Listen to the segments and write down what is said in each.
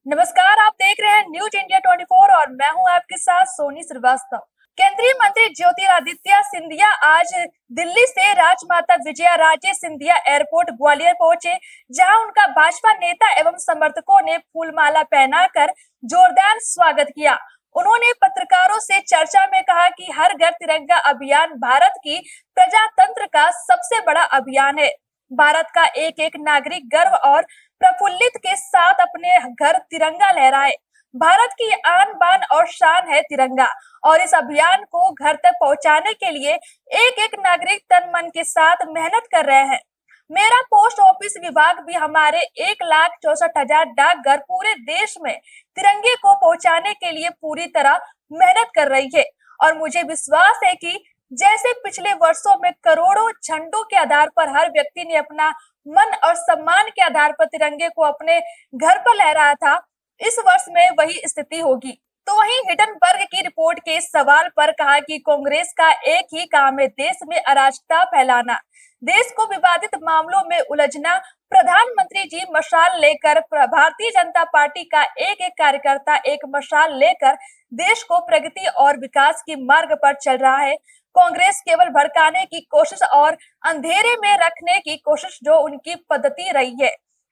नमस्कार, आप देख रहे हैं न्यूज इंडिया 24 और मैं हूं आपके साथ सोनी श्रीवास्तव। केंद्रीय मंत्री ज्योतिरादित्य सिंधिया आज दिल्ली से राजमाता विजया राजे सिंधिया एयरपोर्ट ग्वालियर पहुंचे, जहां उनका भाजपा नेता एवं समर्थकों ने फूलमाला पहनाकर जोरदार स्वागत किया। उन्होंने पत्रकारों से चर्चा में कहा कि हर घर तिरंगा अभियान भारत की प्रजातंत्र का सबसे बड़ा अभियान है। भारत का एक एक नागरिक गर्व और प्रफुल्लित के साथ अपने घर तिरंगा लहराए। भारत की आन बान और शान है तिरंगा, और इस अभियान को घर तक पहुंचाने के लिए एक एक नागरिक तन मन के साथ मेहनत कर रहे हैं। मेरा पोस्ट ऑफिस विभाग भी हमारे 1,64,000 डाकघर पूरे देश में तिरंगे को पहुंचाने के लिए पूरी तरह मेहनत कर रही है, और मुझे विश्वास है कि जैसे पिछले वर्षों में करोड़ों झंडों के आधार पर हर व्यक्ति ने अपना मन और सम्मान के आधार पर तिरंगे को अपने घर पर लहराया था, इस वर्ष में वही स्थिति होगी। तो वहीं हिडनबर्ग की रिपोर्ट के सवाल पर कहा कि कांग्रेस का एक ही काम है, देश में अराजकता फैलाना, देश को विवादित मामलों में उलझना। प्रधानमंत्री जी मशाल लेकर, भारतीय जनता पार्टी का एक एक कार्यकर्ता एक मशाल लेकर देश को प्रगति और विकास की मार्ग पर चल रहा है। कांग्रेस केवल भड़काने की कोशिश और अंधेरे में रखने की कोशिश जो उनकी पद्धति रही है।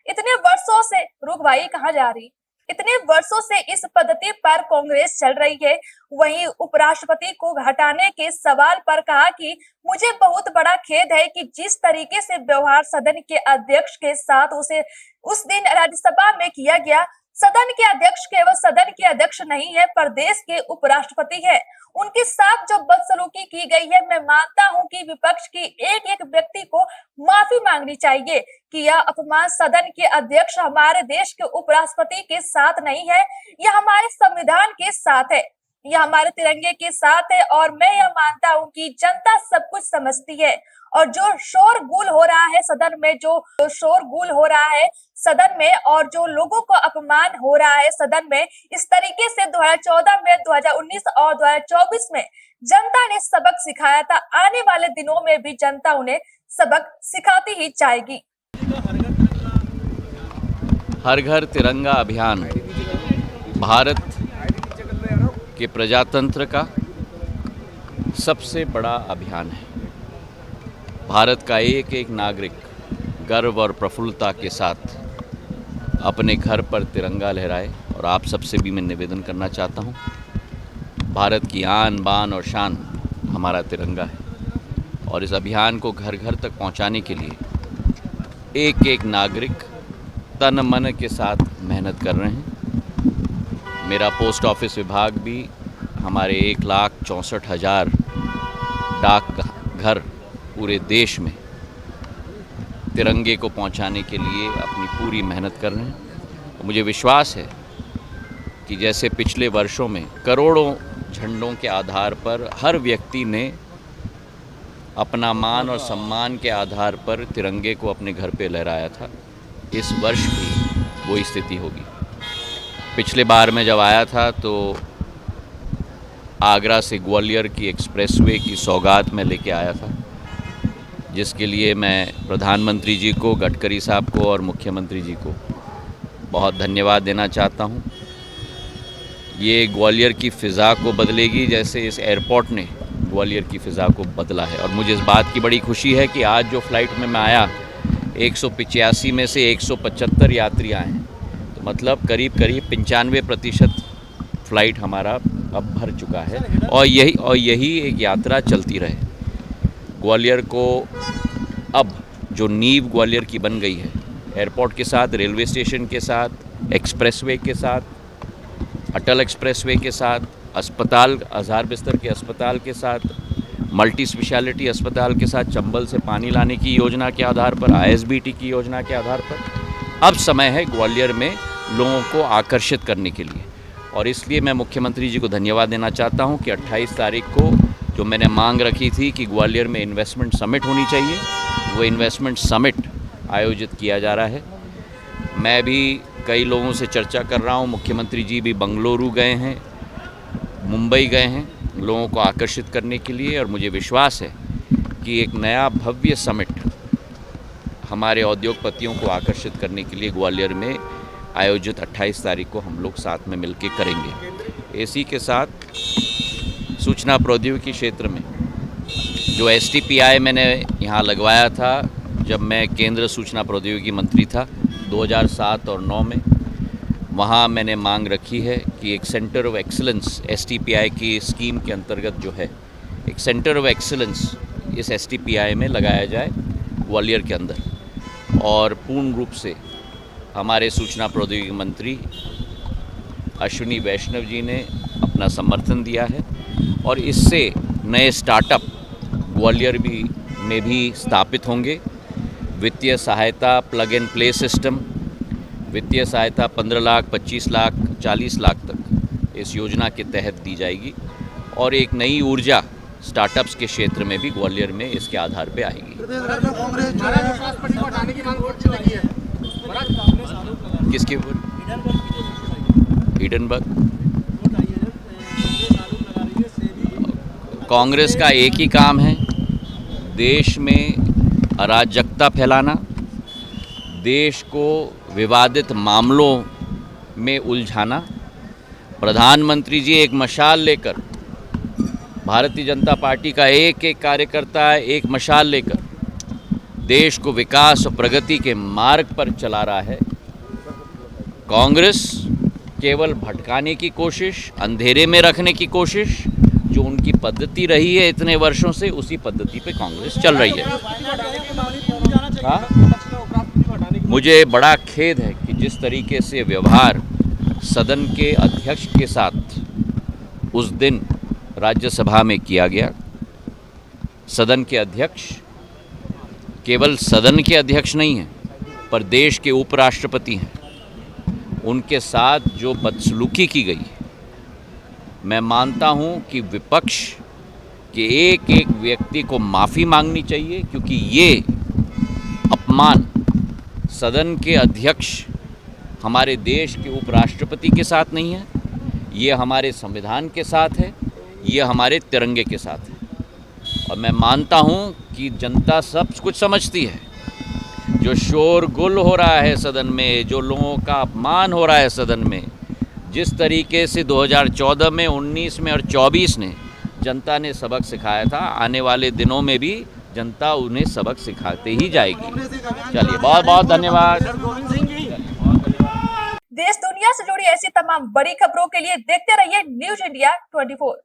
इतने वर्षों से रुक भाई कहाँ जा रही इतने वर्षों से इस पद्धति पर कांग्रेस चल रही है। वहीं उपराष्ट्रपति को हटाने के सवाल पर कहा कि मुझे बहुत बड़ा खेद है कि जिस तरीके से व्यवहार सदन के अध्यक्ष के साथ उसे उस दिन राज्यसभा में किया गया। सदन के अध्यक्ष केवल सदन के अध्यक्ष नहीं है, पर देश के उपराष्ट्रपति है। उनके साथ जो बदसलूकी की गई है, मैं मानता हूं कि विपक्ष की एक एक व्यक्ति को माफी मांगनी चाहिए कि यह अपमान सदन के अध्यक्ष हमारे देश के उपराष्ट्रपति के साथ नहीं है, यह हमारे संविधान के साथ है, यह हमारे तिरंगे के साथ है। और मैं यह मानता हूं कि जनता सब कुछ समझती है, और जो शोरगुल हो रहा है सदन में, जो शोरगुल हो रहा है सदन में, और जो लोगों को अपमान हो रहा है सदन में, इस तरीके से 2014 में, 2019 और 2024 में जनता ने सबक सिखाया था। आने वाले दिनों में भी जनता उन्हें सबक सिखाती ही जाएगी। हर घर तिरंगा अभियान भारत के प्रजातंत्र का सबसे बड़ा अभियान है। भारत का एक एक नागरिक गर्व और प्रफुल्लता के साथ अपने घर पर तिरंगा लहराए। और आप सबसे भी मैं निवेदन करना चाहता हूँ, भारत की आन बान और शान हमारा तिरंगा है, और इस अभियान को घर घर तक पहुँचाने के लिए एक एक नागरिक तन मन के साथ मेहनत कर रहे हैं। मेरा पोस्ट ऑफिस विभाग भी हमारे 1,64,000 डाकघर पूरे देश में तिरंगे को पहुंचाने के लिए अपनी पूरी मेहनत कर रहे हैं। मुझे विश्वास है कि जैसे पिछले वर्षों में करोड़ों झंडों के आधार पर हर व्यक्ति ने अपना मान और सम्मान के आधार पर तिरंगे को अपने घर पे लहराया था, इस वर्ष भी वो स्थिति होगी। पिछले बार मैं जब आया था तो आगरा से ग्वालियर की एक्सप्रेसवे की सौगात में लेके आया था, जिसके लिए मैं प्रधानमंत्री जी को, गडकरी साहब को और मुख्यमंत्री जी को बहुत धन्यवाद देना चाहता हूँ। ये ग्वालियर की फ़िज़ा को बदलेगी जैसे इस एयरपोर्ट ने ग्वालियर की फ़िज़ा को बदला है। और मुझे इस बात की बड़ी खुशी है कि आज जो फ़्लाइट में मैं आया 185 में से 175 यात्री आए हैं, तो मतलब करीब 95% फ़्लाइट हमारा अब भर चुका है, और यही एक यात्रा चलती रहे। ग्वालियर को अब जो नींव ग्वालियर की बन गई है, एयरपोर्ट के साथ, रेलवे स्टेशन के साथ, एक्सप्रेसवे के साथ, अटल एक्सप्रेसवे के साथ, अस्पताल, 1000 बिस्तर के अस्पताल के साथ, मल्टी स्पेशलिटी अस्पताल के साथ, चंबल से पानी लाने की योजना के आधार पर, ISBT की योजना के आधार पर अब समय है ग्वालियर में लोगों को आकर्षित करने के लिए। और इसलिए मैं मुख्यमंत्री जी को धन्यवाद देना चाहता हूं कि 28 तारीख को जो मैंने मांग रखी थी कि ग्वालियर में इन्वेस्टमेंट समिट होनी चाहिए, वो इन्वेस्टमेंट समिट आयोजित किया जा रहा है। मैं भी कई लोगों से चर्चा कर रहा हूँ, मुख्यमंत्री जी भी बंगलुरु गए हैं, मुंबई गए हैं लोगों को आकर्षित करने के लिए। और मुझे विश्वास है कि एक नया भव्य समिट हमारे उद्योगपतियों को आकर्षित करने के लिए ग्वालियर में आयोजित 28 तारीख को हम लोग साथ में मिलकर करेंगे। इसी के साथ सूचना प्रौद्योगिकी क्षेत्र में जो STPI मैंने यहाँ लगवाया था जब मैं केंद्र सूचना प्रौद्योगिकी मंत्री था 2007 और 9 में, वहाँ मैंने मांग रखी है कि एक सेंटर ऑफ एक्सीलेंस STPI की स्कीम के अंतर्गत जो है एक सेंटर ऑफ एक्सीलेंस इस STPI में लगाया जाए ग्वालियर के अंदर। और पूर्ण रूप से हमारे सूचना प्रौद्योगिकी मंत्री अश्विनी वैष्णव जी ने अपना समर्थन दिया है और इससे नए स्टार्टअप ग्वालियर में भी स्थापित होंगे। वित्तीय सहायता प्लग एंड प्ले सिस्टम, वित्तीय सहायता 15 लाख, 25 लाख, 40 लाख तक इस योजना के तहत दी जाएगी और एक नई ऊर्जा स्टार्टअप्स के क्षेत्र में भी ग्वालियर में इसके आधार पे आएगी। किसके ऊपर? हिडनबर्ग। कांग्रेस का एक ही काम है, देश में अराजकता फैलाना, देश को विवादित मामलों में उलझाना। प्रधानमंत्री जी एक मशाल लेकर, भारतीय जनता पार्टी का एक एक कार्यकर्ता एक मशाल लेकर देश को विकास और प्रगति के मार्ग पर चला रहा है। कांग्रेस केवल भटकाने की कोशिश, अंधेरे में रखने की कोशिश, जो उनकी पद्धति रही है इतने वर्षों से, उसी पद्धति पे कांग्रेस चल रही है। मुझे बड़ा खेद है कि जिस तरीके से व्यवहार सदन के अध्यक्ष के साथ उस दिन राज्यसभा में किया गया। सदन के अध्यक्ष केवल सदन के अध्यक्ष नहीं हैं, पर देश के उपराष्ट्रपति हैं। उनके साथ जो बदसलूकी की गई, मैं मानता हूं कि विपक्ष के एक एक व्यक्ति को माफ़ी मांगनी चाहिए, क्योंकि ये अपमान सदन के अध्यक्ष हमारे देश के उपराष्ट्रपति के साथ नहीं है, ये हमारे संविधान के साथ है, ये हमारे तिरंगे के साथ है। और मैं मानता हूं कि जनता सब कुछ समझती है। जो शोरगुल हो रहा है सदन में, जो लोगों का अपमान हो रहा है सदन में, जिस तरीके से 2014 में, 19 में और 24 ने जनता ने सबक सिखाया था, आने वाले दिनों में भी जनता उन्हें सबक सिखाते ही जाएगी। चलिए, बहुत बहुत धन्यवाद। देश दुनिया से जुड़ी ऐसी तमाम बड़ी खबरों के लिए देखते रहिए न्यूज़ इंडिया 24।